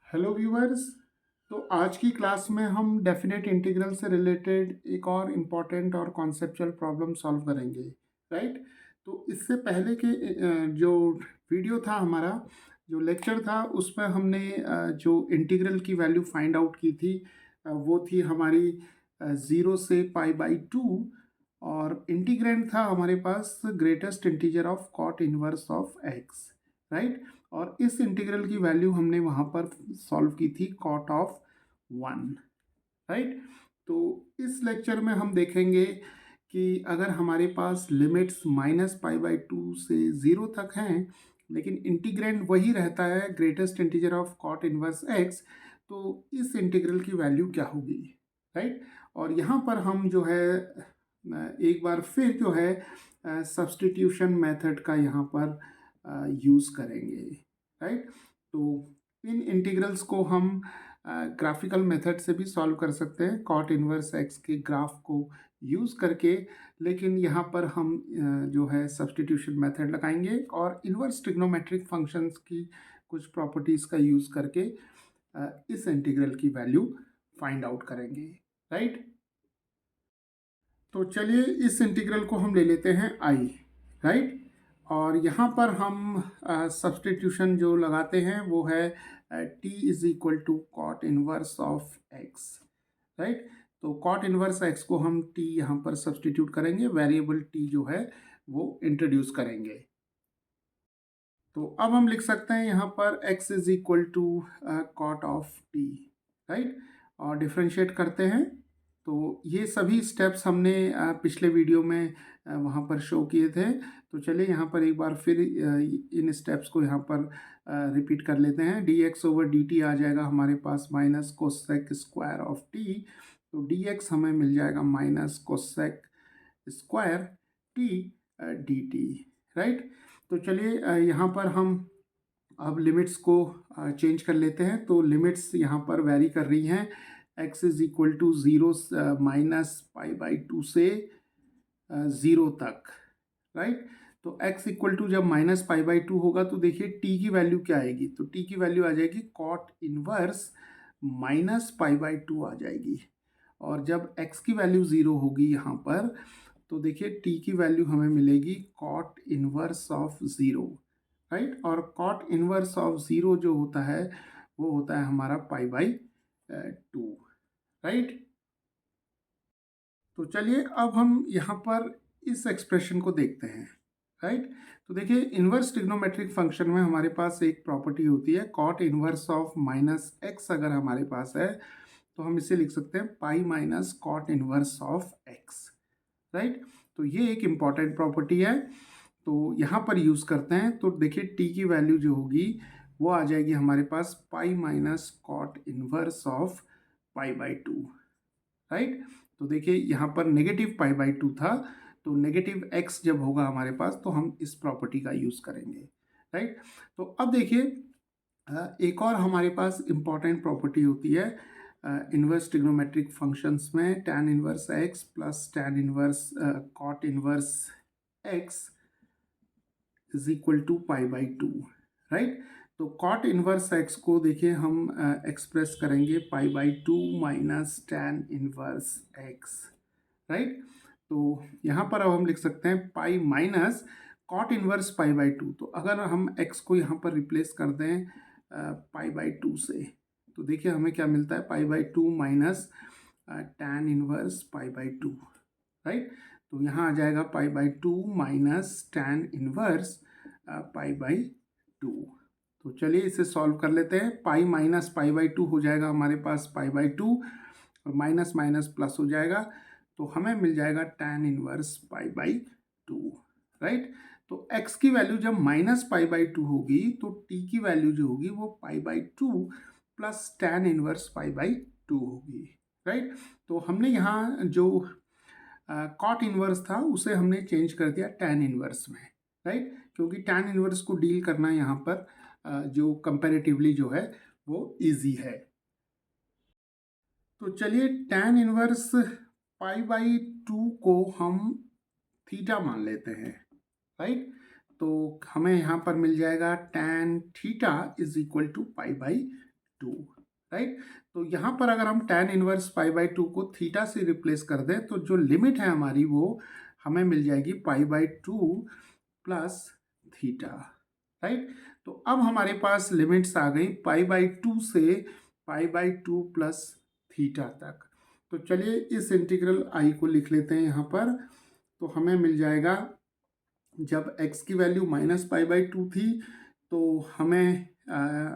Hello viewers. तो आज की क्लास में हम डेफिनेट इंटीग्रल से रिलेटेड एक और इम्पॉर्टेंट और कॉन्सेप्चुअल प्रॉब्लम सॉल्व करेंगे। राइट। तो इससे पहले के जो वीडियो था हमारा, जो लेक्चर था, उसमें हमने जो इंटीग्रल की वैल्यू फाइंड आउट की थी, वो थी हमारी 0 से π/2, और इंटीग्रेंड था हमारे पास greatest integer of cot inverse of x. Right. और इस इंटीग्रल की वैल्यू हमने वहाँ पर सॉल्व की थी कॉट ऑफ 1। राइट। तो इस लेक्चर में हम देखेंगे कि अगर हमारे पास लिमिट्स -π/2 से 0 तक हैं, लेकिन इंटीग्रेंड वही रहता है greatest integer of cot inverse x, तो इस इंटीग्रल की वैल्यू क्या होगी। राइट। और यहाँ पर हम जो है एक बार फिर जो है सब्स्टिट्यूशन मेथड का यहाँ पर यूज़ करेंगे। राइट। तो इन इंटीग्रल्स को हम ग्राफिकल मेथड से भी सॉल्व कर सकते हैं, कॉट इनवर्स एक्स के ग्राफ को यूज़ करके, लेकिन यहाँ पर हम जो है सब्स्टिट्यूशन मेथड लगाएंगे और इनवर्स ट्रिग्नोमेट्रिक फंक्शंस की कुछ प्रॉपर्टीज़ का यूज़ करके इस इंटीग्रल की वैल्यू फाइंड आउट करेंगे। राइट। तो चलिए इस इंटीग्रल को हम ले लेते हैं आई। राइट। और यहाँ पर हम सब्स्टिट्यूशन जो लगाते हैं वो है t is equal to cot inverse of x। Right. तो कॉट इनवर्स x को हम t यहाँ पर सब्स्टिट्यूट करेंगे, वेरिएबल t जो है वो इंट्रोड्यूस करेंगे। तो अब हम लिख सकते हैं यहाँ पर x is equal to cot of t। Right. और डिफ्रेंशिएट करते हैं। तो ये सभी स्टेप्स हमने पिछले वीडियो में वहाँ पर शो किए थे। तो चलिए यहाँ पर एक बार फिर इन स्टेप्स को यहाँ पर रिपीट कर लेते हैं। dx/dt आ जाएगा हमारे पास minus cosec square of t। तो dx हमें मिल जाएगा minus cosec square t dt। Right. तो चलिए यहाँ पर हम अब लिमिट्स को चेंज कर लेते हैं। तो लिमिट्स यहाँ पर वैरी कर रही हैं, x इज इक्वल टू 0 -π/2 से 0 तक। राइट। तो x इक्वल टू जब -π/2 होगा तो देखिए t की वैल्यू क्या आएगी। तो t की वैल्यू आ जाएगी कॉट इनवर्स -π/2 आ जाएगी। और जब x की वैल्यू 0 होगी यहाँ पर, तो देखिए t की वैल्यू हमें मिलेगी कॉट इनवर्स ऑफ 0। राइट। और कॉट इनवर्स ऑफ 0 जो होता है वो होता है हमारा π/2। राइट। तो चलिए अब हम यहाँ पर इस एक्सप्रेशन को देखते हैं। राइट। तो देखिए इनवर्स ट्रिग्नोमेट्रिक फंक्शन में हमारे पास एक प्रॉपर्टी होती है कॉट इनवर्स ऑफ -x। अगर हमारे पास है तो हम इसे लिख सकते हैं pi minus cot inverse of x। Right. तो ये एक इम्पॉर्टेंट प्रॉपर्टी है, तो यहाँ पर यूज़ करते हैं। तो देखिए t की वैल्यू जो होगी वो आ जाएगी हमारे पास pi minus cot inverse of π/2। Right. तो देखिए यहाँ पर नेगेटिव π/2 था, तो नेगेटिव x जब होगा हमारे पास तो हम इस प्रॉपर्टी का यूज़ करेंगे। राइट। तो अब देखिए एक और हमारे पास इम्पॉर्टेंट प्रॉपर्टी होती है इनवर्स ट्रिग्नोमेट्रिक फंक्शंस में, tan inverse x plus tan inverse cot inverse x is equal to π/2। Right. तो कॉट इनवर्स x को देखिए हम एक्सप्रेस करेंगे π/2 minus tan inverse x। Right. तो यहाँ पर अब हम लिख सकते हैं पाई माइनस कॉट इनवर्स π/2। तो अगर हम x को यहाँ पर रिप्लेस कर दें π/2 से, तो देखिए हमें क्या मिलता है π/2 माइनस tan इनवर्स π/2। राइट। तो यहाँ आ जाएगा π/2 माइनस tan इनवर्स π/2। तो चलिए इसे सॉल्व कर लेते हैं। पाई माइनस π/2 हो जाएगा हमारे पास π/2, और माइनस माइनस प्लस हो जाएगा, तो हमें मिल जाएगा tan इनवर्स π/2। राइट। तो x की वैल्यू जब -π/2 होगी तो t की वैल्यू जो होगी वो π/2 प्लस tan इनवर्स π/2 होगी। राइट। तो हमने यहाँ जो कॉट इनवर्स था उसे हमने चेंज कर दिया tan इनवर्स में। राइट। क्योंकि tan इनवर्स को डील करना यहाँ पर जो कंपैरेटिवली जो है वो इजी है। तो चलिए tan इनवर्स π/2 को हम थीटा मान लेते हैं। राइट। तो हमें यहाँ पर मिल जाएगा tan theta is equal to π/2। 2, right. तो यहाँ पर अगर हम tan इनवर्स पाई बाई 2 को थीटा से रिप्लेस कर दें तो जो लिमिट है हमारी वो हमें मिल जाएगी पाई बाई 2 प्लस थीटा, राइट। तो अब हमारे पास लिमिट्स आ गई पाई बाई 2 से पाई बाई 2 प्लस थीटा तक। तो चलिए इस इंटीग्रल आई को लिख लेते हैं यहाँ पर। तो हमें मिल जाएगा, जब x की वैल्यू माइनस पाई बाई 2 थी तो हमें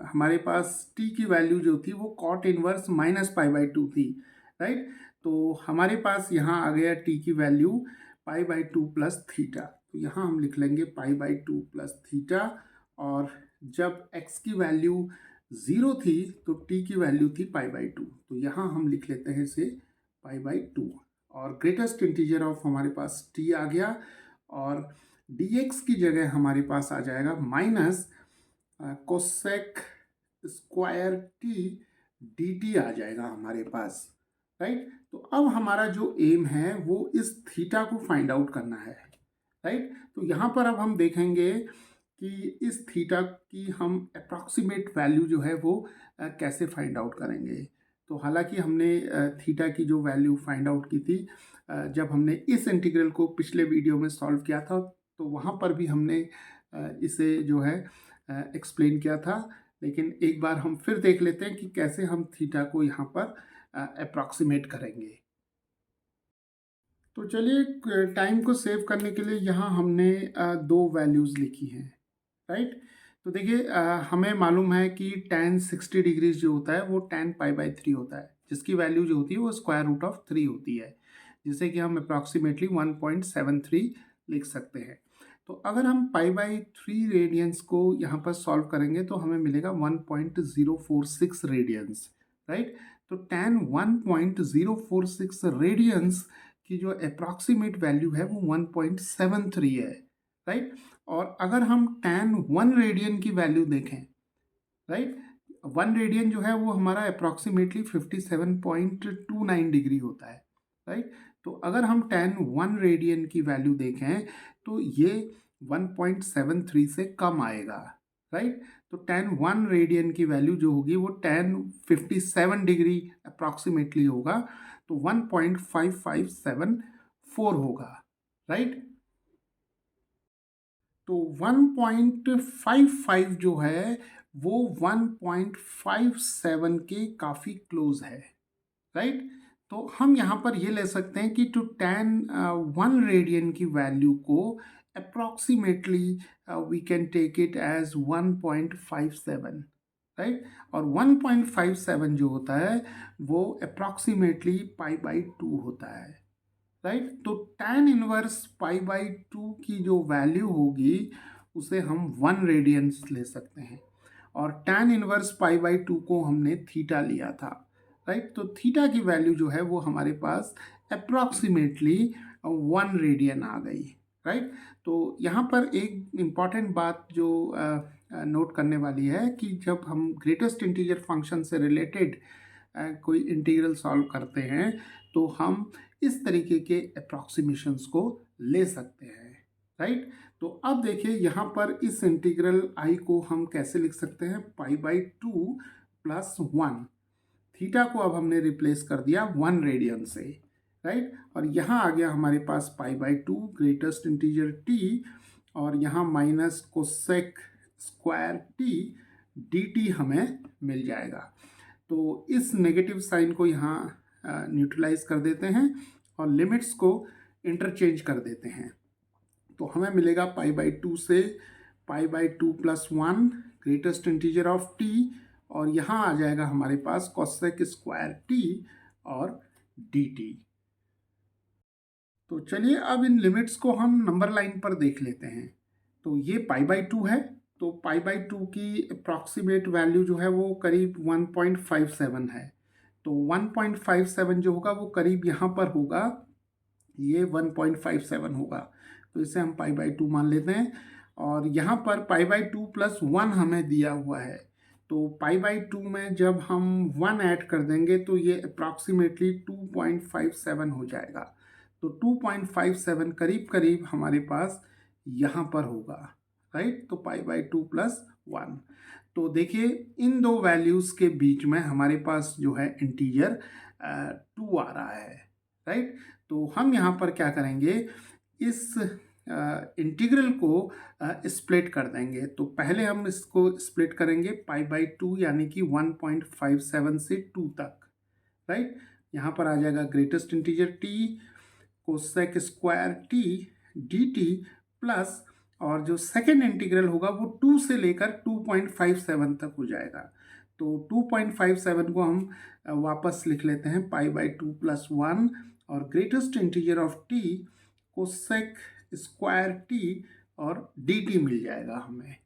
हमारे पास t की वैल्यू जो थी वो cot inverse minus pi by 2 थी, राइट। तो हमारे पास यहाँ आ गया t की value pi by 2 plus theta. तो यहाँ हम लिख लेंगे पाई बाई 2 प्लस थीटा, और जब x की वैल्यू 0 थी तो t की वैल्यू थी पाई बाई 2। तो यहाँ हम लिख लेते हैं इसे पाई बाई 2, और ग्रेटेस्ट इंटीजर ऑफ हमारे पास t आ गया, और dx की जगह हमारे पास आ जाएगा minus cosec square T dt आ जाएगा हमारे पास, राइट। तो अब हमारा जो एम है वो इस थीटा को फाइंड आउट करना है, राइट। तो यहाँ पर अब हम देखेंगे कि इस थीटा की हम अप्रॉक्सीमेट वैल्यू जो है वो कैसे फाइंड आउट करेंगे। तो हालांकि हमने थीटा की जो वैल्यू फाइंड आउट की थी जब हमने इस इंटीग्रल को पिछले वीडियो में सॉल्व किया था, तो वहाँ पर भी हमने इसे जो है एक्सप्लेन किया था। लेकिन एक बार हम फिर देख लेते हैं कि कैसे हम थीटा को यहाँ पर अप्रॉक्सीमेट करेंगे। तो चलिए टाइम को सेव करने के लिए यहाँ हमने दो वैल्यूज़ लिखी हैं, राइट। तो देखिए हमें मालूम है कि tan 60 डिग्रीज जो होता है वो tan पाई बाई 3 होता है, जिसकी वैल्यू जो होती है वो स्क्वायर रूट ऑफ 3 होती है, जिसे कि हम अप्रॉक्सीमेटली 1.73 लिख सकते हैं। तो अगर हम पाई बाई 3 रेडियंस को यहाँ पर सॉल्व करेंगे तो हमें मिलेगा 1.046 रेडियंस, राइट। तो tan 1.046 रेडियंस की जो अप्रॉक्सीमेट वैल्यू है वो 1.73 है, राइट। और अगर हम tan 1 रेडियन की वैल्यू देखें, राइट, 1 रेडियन जो है वो हमारा अप्रॉक्सीमेटली 57.29 डिग्री होता है, राइट। तो अगर हम tan 1 रेडियन की वैल्यू देखें तो ये 1.73 से कम आएगा, राइट। तो tan 1 रेडियन की वैल्यू जो होगी वो tan 57 डिग्री अप्रॉक्सीमेटली होगा, तो 1.5574 होगा, राइट। तो 1.55 जो है वो 1.57 के काफ़ी क्लोज है, राइट। तो हम यहाँ पर ये ले सकते हैं कि टू tan 1 रेडियन की वैल्यू को approximately we can take it as 1.57, right. और 1.57 जो होता है वो अप्रॉक्सीमेटली पाई बाई 2 होता है, राइट। तो tan इनवर्स पाई बाई 2 की जो वैल्यू होगी उसे हम 1 रेडियंस ले सकते हैं, और tan इनवर्स पाई बाई 2 को हमने थीटा लिया था, राइट। तो थीटा की वैल्यू जो है वो हमारे पास अप्रॉक्सीमेटली 1 रेडियन आ गई, राइट। तो यहाँ पर एक इम्पॉर्टेंट बात जो नोट करने वाली है कि जब हम ग्रेटेस्ट इंटीजर फंक्शन से रिलेटेड कोई इंटीग्रल सॉल्व करते हैं तो हम इस तरीके के अप्रॉक्सीमेशंस को ले सकते हैं, राइट। तो अब देखिए यहाँ पर इस इंटीग्रल आई को हम कैसे लिख सकते हैं, पाई बाई 2 प्लस 1। थीटा को अब हमने रिप्लेस कर दिया 1 रेडियन से, राइट। और यहाँ आ गया हमारे पास pi by 2 greatest integer T, और यहाँ minus cosec square T dt हमें मिल जाएगा। तो इस नेगेटिव साइन को यहाँ न्यूट्रलाइज कर देते हैं और लिमिट्स को इंटरचेंज कर देते हैं। तो हमें मिलेगा पाई बाई 2 से पाई by 2 plus 1 greatest integer of t, और यहाँ आ जाएगा हमारे पास कोसेक स्क्वायर t और dt। तो चलिए अब इन लिमिट्स को हम नंबर लाइन पर देख लेते हैं। तो ये पाई बाई 2 है, तो पाई बाई 2 की अप्रॉक्सीमेट वैल्यू जो है वो करीब 1.57 है। तो 1.57 जो होगा वो करीब यहाँ पर होगा, ये 1.57 होगा, तो इसे हम पाई बाई 2 मान लेते हैं। और यहाँ पर पाई बाई 2 प्लस 1 हमें दिया हुआ है, तो पाई बाई 2 में जब हम 1 ऐड कर देंगे तो ये अप्रॉक्सीमेटली 2.57 हो जाएगा। तो 2.57 करीब करीब हमारे पास यहाँ पर होगा, राइट। तो पाई बाई 2 प्लस 1। तो देखिए इन दो वैल्यूज़ के बीच में हमारे पास जो है इंटीजर 2 आ रहा है, राइट। तो हम यहाँ पर क्या करेंगे, इस इंटीग्रल को स्प्लिट कर देंगे। तो पहले हम इसको स्प्लिट करेंगे π/2 यानी कि 1.57 से 2 तक, राइट। यहाँ पर आ जाएगा greatest integer t cosec square t dt plus, और जो सेकेंड इंटीग्रल होगा वो 2 से लेकर 2.57 तक हो जाएगा। तो 2.57 को हम वापस लिख लेते हैं π/2 + 1, और greatest integer of t cosec square t और dt मिल जाएगा हमें।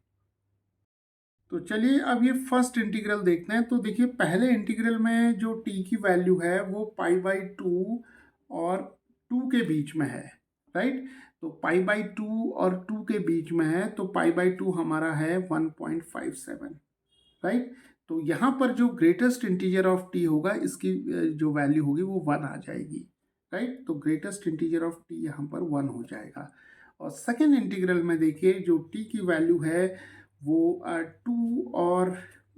तो चलिए अब ये फर्स्ट इंटीग्रल देखते हैं। तो देखिए पहले इंटीग्रल में जो t की वैल्यू है वो π/2 और 2 के बीच में है, राइट। तो π/2 और 2 के बीच में है, तो π/2 हमारा है 1.57, राइट। तो यहाँ पर जो ग्रेटेस्ट इंटीजर ऑफ t होगा, इसकी जो वैल्यू होगी वो 1 आ जाएगी, राइट। तो ग्रेटेस्ट इंटीजर ऑफ t यहाँ पर 1 हो जाएगा। और सेकेंड इंटीग्रल में देखिए जो t की वैल्यू है वो 2 और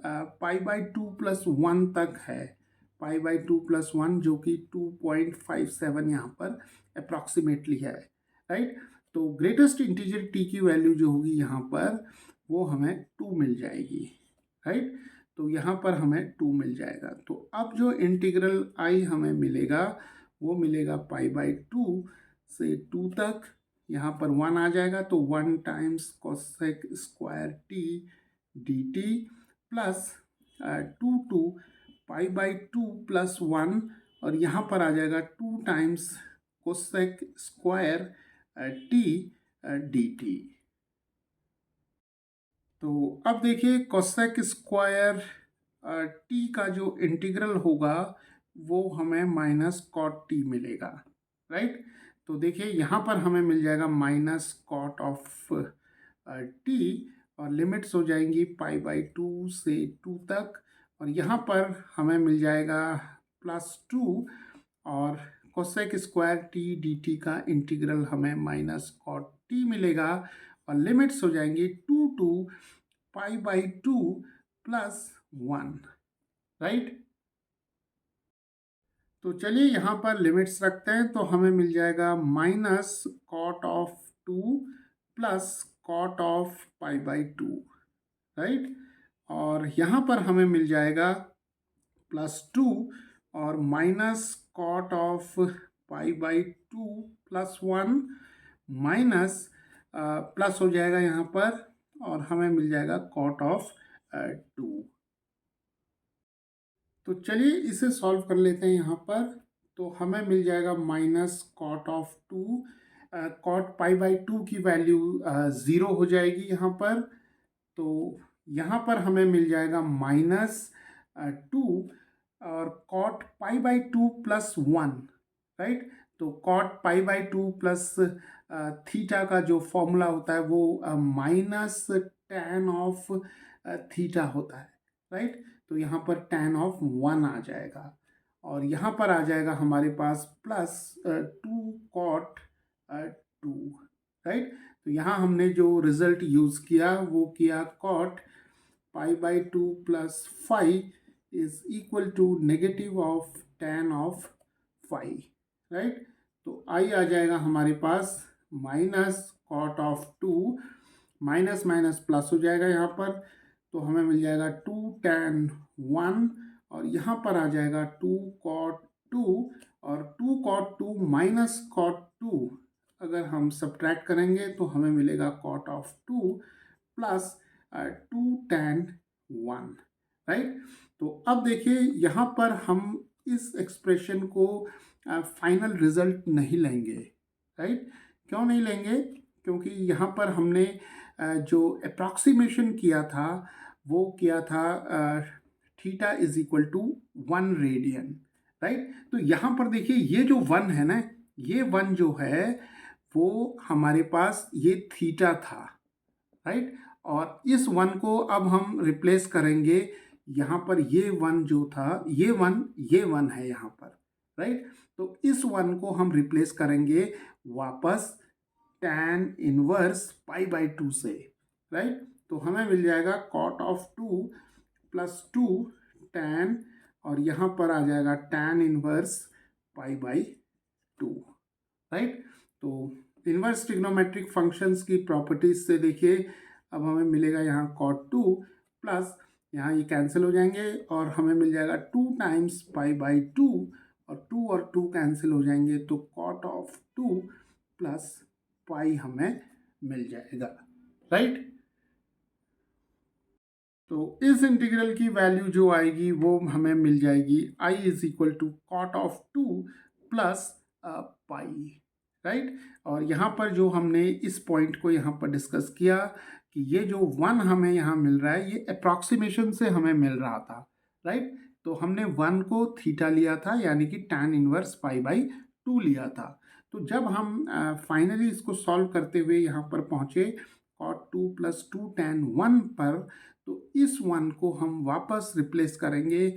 π/2 + 1 तक है, π/2 + 1 जो कि 2.57 यहाँ पर अप्रॉक्सीमेटली है, राइट। तो ग्रेटेस्ट इंटीजर t की वैल्यू जो होगी यहाँ पर वो हमें 2 मिल जाएगी, राइट। तो यहाँ पर हमें 2 मिल जाएगा। तो अब जो इंटीग्रल i हमें मिलेगा वो मिलेगा π/2 से 2 तक, यहाँ पर 1 आ जाएगा, तो 1 times cosec square t dt plus 2 π/2 + 1, और यहाँ पर आ जाएगा 2 times cosec square t dt। तो अब देखिए कोसेक स्क्वायर t का जो इंटीग्रल होगा वो हमें माइनस कॉट t मिलेगा, राइट। तो देखिए यहाँ पर हमें मिल जाएगा माइनस कॉट ऑफ t, और लिमिट्स हो जाएंगी π/2 से 2 तक, और यहाँ पर हमें मिल जाएगा +2, और कोसेक स्क्वायर t dt का इंटीग्रल हमें माइनस कॉट t मिलेगा, और लिमिट्स हो जाएंगी 2 to π/2 + 1, राइट। तो चलिए यहाँ पर लिमिट्स रखते हैं। तो हमें मिल जाएगा minus cot of 2 plus cot of π/2, right. और यहाँ पर हमें मिल जाएगा +2 और minus cot of π/2 + 1 minus plus हो जाएगा यहाँ पर, और हमें मिल जाएगा कॉट ऑफ 2। तो चलिए इसे सॉल्व कर लेते हैं यहाँ पर। तो हमें मिल जाएगा माइनस कॉट ऑफ 2, कॉट π/2 की वैल्यू 0 हो जाएगी यहाँ पर। तो यहाँ पर हमें मिल जाएगा -2 और कॉट π/2 + 1, राइट। तो कॉट π/2 प्लस थीटा का जो फॉर्मूला होता है वो -tan ऑफ थीटा होता है, राइट। तो यहाँ पर tan ऑफ 1 आ जाएगा, और यहाँ पर आ जाएगा हमारे पास +2 कॉट 2, राइट। तो यहाँ हमने जो रिजल्ट यूज़ किया वो किया cot π/2 + 5 is equal to negative of tan of 5, right. तो आई आ जाएगा हमारे पास minus cot of 2, minus minus plus हो जाएगा यहाँ पर। तो हमें मिल जाएगा 2 tan 1, और यहाँ पर आ जाएगा 2 cot 2, और 2 cot 2 माइनस cot 2 अगर हम सब्ट्रैक्ट करेंगे तो हमें मिलेगा cot of 2 plus 2 tan 1, right. तो अब देखिए यहाँ पर हम इस एक्सप्रेशन को फाइनल रिजल्ट नहीं लेंगे, राइट। क्यों नहीं लेंगे? क्योंकि यहाँ पर हमने जो अप्रॉक्सीमेशन किया था वो किया था theta is equal to 1 radian, right. तो यहाँ पर देखिए ये जो 1 है ना, ये 1 जो है वो हमारे पास ये थीटा था, राइट। और इस 1 को अब हम रिप्लेस करेंगे, यहाँ पर ये 1 जो था ये 1 है यहाँ पर, राइट। तो इस 1 को हम रिप्लेस करेंगे वापस tan इनवर्स π/2 से, राइट। तो हमें मिल जाएगा कॉट ऑफ 2 प्लस 2 tan, और यहाँ पर आ जाएगा tan inverse pi by 2, right. तो इनवर्स ट्रिग्नोमेट्रिक फंक्शंस की प्रॉपर्टीज से देखिए अब हमें मिलेगा यहाँ कॉट 2 प्लस यहाँ ये कैंसिल हो जाएंगे और हमें मिल जाएगा 2 टाइम्स पाई बाई 2, और 2 कैंसिल हो जाएंगे तो कॉट ऑफ 2 प्लस पाई हमें मिल जाएगा, राइट। तो इस इंटीग्रल की वैल्यू जो आएगी वो हमें मिल जाएगी I is equal to cot of 2 plus pi, right. और यहाँ पर जो हमने इस पॉइंट को यहाँ पर डिस्कस किया कि ये जो 1 हमें यहाँ मिल रहा है ये अप्रॉक्सीमेशन से हमें मिल रहा था, राइट। तो हमने 1 को थीटा लिया था यानी कि tan इनवर्स पाई बाई 2 लिया था। तो जब हम फाइनली इसको सॉल्व करते हुए यहाँ पर पहुँचे कॉट 2 प्लस 2 tan 1 पर, तो इस 1 को हम वापस रिप्लेस करेंगे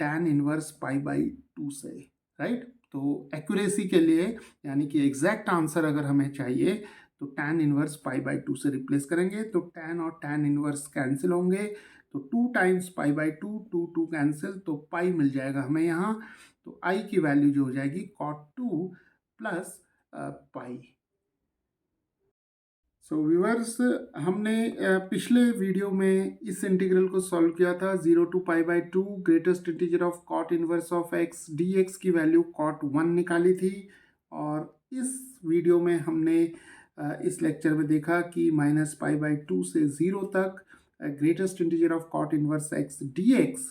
tan इनवर्स पाई बाई 2 से, राइट। तो एक्यूरेसी के लिए यानी कि एग्जैक्ट आंसर अगर हमें चाहिए तो tan इनवर्स पाई बाई 2 से रिप्लेस करेंगे तो tan और tan इनवर्स कैंसिल होंगे, तो 2 टाइम्स पाई बाई 2, 2 कैंसिल, तो पाई मिल जाएगा हमें यहाँ। तो I की वैल्यू जो हो जाएगी cot 2 प्लस पाई। सो व्यूअर्स, हमने पिछले वीडियो में इस इंटीग्रल को सॉल्व किया था 0 to pi by 2 greatest integer of cot inverse of x dx की वैल्यू cot 1 निकाली थी। और इस वीडियो में हमने इस लेक्चर में देखा कि माइनस पाई बाई 2 से 0 तक greatest integer of cot inverse x dx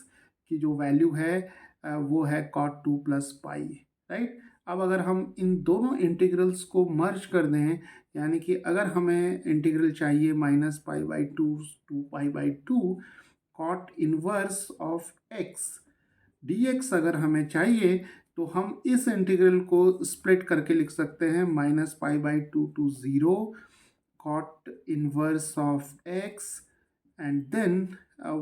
की जो वैल्यू है वो है cot 2 प्लस पाई, राइट। अब अगर हम इन दोनों इंटीग्रल्स को मर्ज कर दें, यानी कि अगर हमें इंटीग्रल चाहिए minus pi by 2 to pi by 2 cot inverse of x dx अगर हमें चाहिए तो हम इस इंटीग्रल को स्प्लिट करके लिख सकते हैं minus pi by 2 to 0 cot inverse of x, and then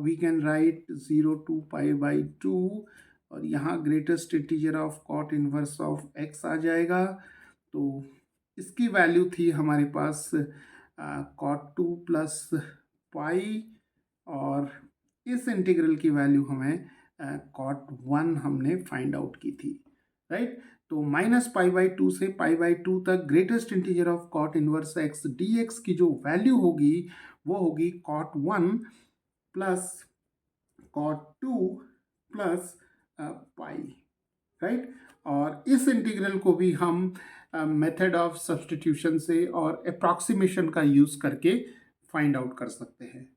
we can write 0 to pi by 2, और यहाँ greatest integer of cot inverse of x आ जाएगा। तो इसकी वैल्यू थी हमारे पास कॉट 2 प्लस पाई, और इस इंटीग्रल की वैल्यू हमें कॉट 1 हमने फाइंड आउट की थी, राइट। तो माइनस पाई बाई 2 से पाई बाई 2 तक greatest integer of cot inverse x dx की जो वैल्यू होगी वो होगी cot 1 plus cot 2 plus pi, right. और इस इंटीग्रल को भी हम मेथड ऑफ सब्स्टिट्यूशन से और अप्रॉक्सीमेशन का यूज़ करके फाइंड आउट कर सकते हैं।